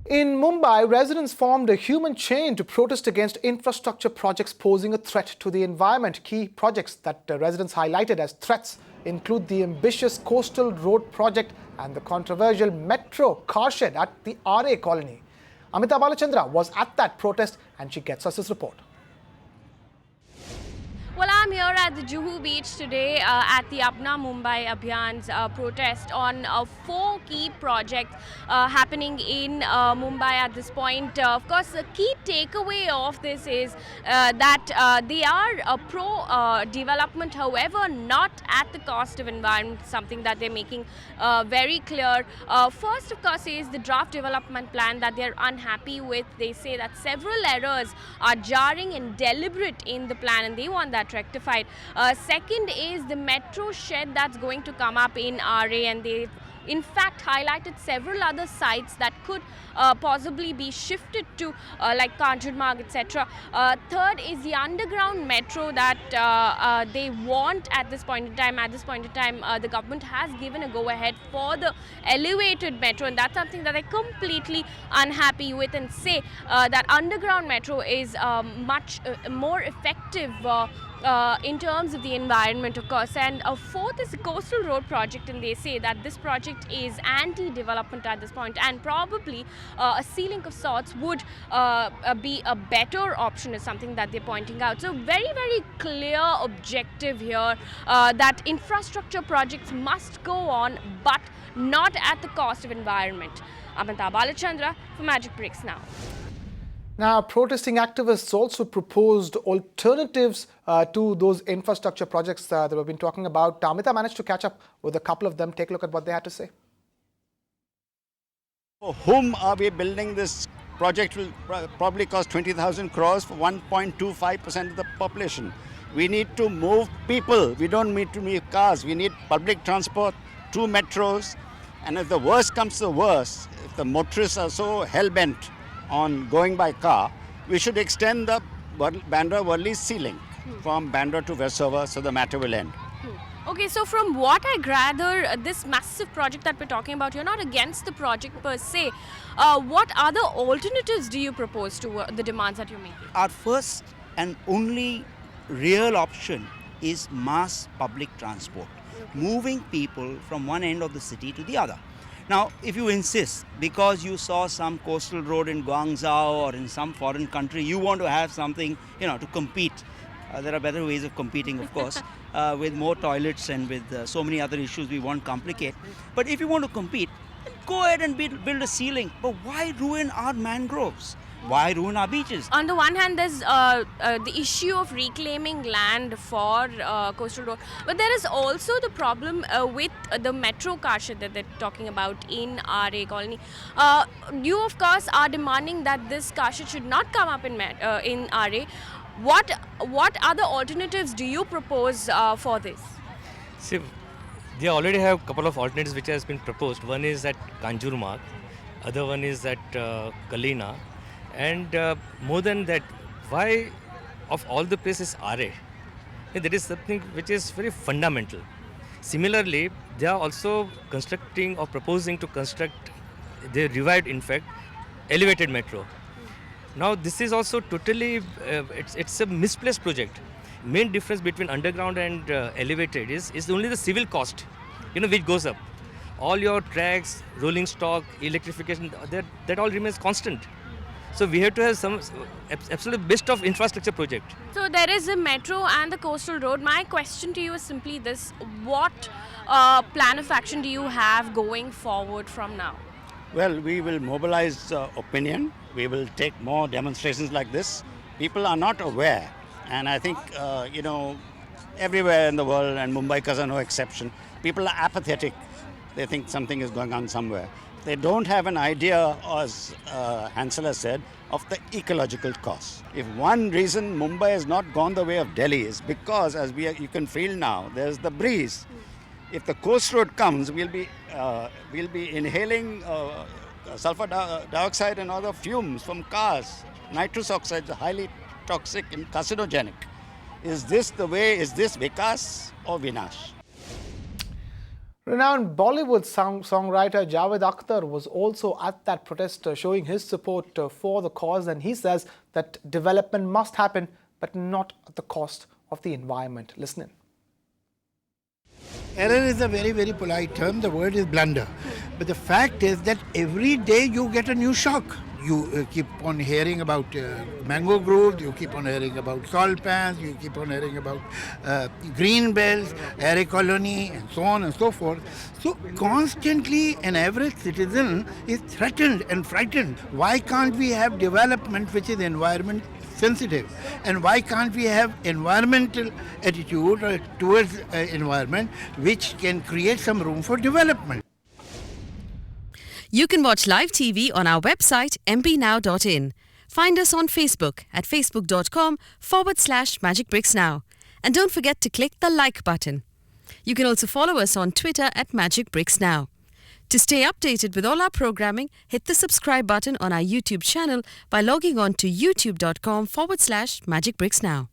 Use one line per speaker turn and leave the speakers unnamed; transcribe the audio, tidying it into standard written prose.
In Mumbai, residents formed a human chain to protest against infrastructure projects posing a threat to the environment. Key projects that residents highlighted as threats include the ambitious coastal road project and the controversial metro car shed at the RA colony. Amita Balachandra was at that protest and she gets us this report.
Well, I'm here at the Juhu beach today at the Apna Mumbai Abhiyan's protest on 4 key projects happening in Mumbai at this point. Of course, the key takeaway of this is that they are pro-development, however, not at the cost of environment, something that they're making very clear. First, of course, is the draft development plan that they're unhappy with. They say that several errors are jarring and deliberate in the plan, and they want that rectified. Second is the metro shed that's going to come up in RA, and they in fact highlighted several other sites that could possibly be shifted to like Kanjurmarg, etc. Third is the underground metro that they want at this point in time. At this point in time, the government has given a go-ahead for the elevated metro, and that's something that they're completely unhappy with, and say that underground metro is much more effective in terms of the environment, of course. And fourth is the coastal road project, and they say that this project is anti-development at this point, and probably a sealing of sorts would be a better option, is something that they're pointing out. So very, very clear objective here that infrastructure projects must go on, but not at the cost of environment. Amita Balachandra for Magic Breaks Now.
Now, protesting activists also proposed alternatives to those infrastructure projects that we've been talking about. Amita managed to catch up with a couple of them. Take a look at what they had to say.
For whom are we building this project? Will probably cost 20,000 crores for 1.25% of the population. We need to move people. We don't need to move cars. We need public transport, 2 metros. And if the worst comes to the worst, if the motorists are so hell-bent on going by car, we should extend the Bandra-Worli sea link from Bandra to Versova, so the matter will end.
Okay, so from what I gather, this massive project that we're talking about, you're not against the project per se. What other alternatives do you propose to the demands that you're making?
Our first and only real option is mass public transport, moving people from one end of the city to the other. Now, if you insist, because you saw some coastal road in Guangzhou or in some foreign country, you want to have something, to compete. There are better ways of competing, of course, with more toilets and with so many other issues we won't complicate. But if you want to compete, then go ahead and build a ceiling. But why ruin our mangroves? Why ruin our beaches?
On the one hand, there's the issue of reclaiming land for coastal road, but there is also the problem with the metro car shed that they're talking about in RA colony. You, of course, are demanding that this car shed should not come up in RA. What other alternatives do you propose for this?
See, they already have a couple of alternatives which has been proposed. One is at Kanjurmarg, other one is at Kalina. And more than that, why of all the places RA? That is something which is very fundamental. Similarly, they are also constructing or proposing to construct, they revived in fact, elevated metro. Now this is also totally, it's a misplaced project. Main difference between underground and elevated is only the civil cost, which goes up. All your tracks, rolling stock, electrification, that all remains constant. So we have to have some absolute best of infrastructure project.
So there is a metro and the coastal road. My question to you is simply this: what plan of action do you have going forward from now?
Well, we will mobilize opinion. We will take more demonstrations like this. People are not aware. And I think, everywhere in the world, and Mumbaikas are no exception, people are apathetic. They think something is going on somewhere. They don't have an idea, as Hansel has said, of the ecological cost. If one reason Mumbai has not gone the way of Delhi is because, as you can feel now, there's the breeze. If the coast road comes, we'll be inhaling sulfur dioxide and other fumes from cars. Nitrous oxide is highly toxic and carcinogenic. Is this the way? Is this Vikas or Vinash?
Renowned Bollywood songwriter Javed Akhtar was also at that protest showing his support for the cause, and he says that development must happen but not at the cost of the environment. Listen in.
Error is a very, very polite term. The word is blunder. But the fact is that every day you get a new shock. You keep on hearing about mango growth, you keep on hearing about salt pans, you keep on hearing about green belts, air colony, and so on and so forth. So constantly an average citizen is threatened and frightened. Why can't we have development which is environment sensitive? And why can't we have environmental attitude towards environment which can create some room for development?
You can watch live TV on our website mpnow.in. Find us on Facebook at facebook.com/magicbricksnow. And don't forget to click the like button. You can also follow us on Twitter at magicbricksnow. To stay updated with all our programming, hit the subscribe button on our YouTube channel by logging on to youtube.com/magicbricksnow.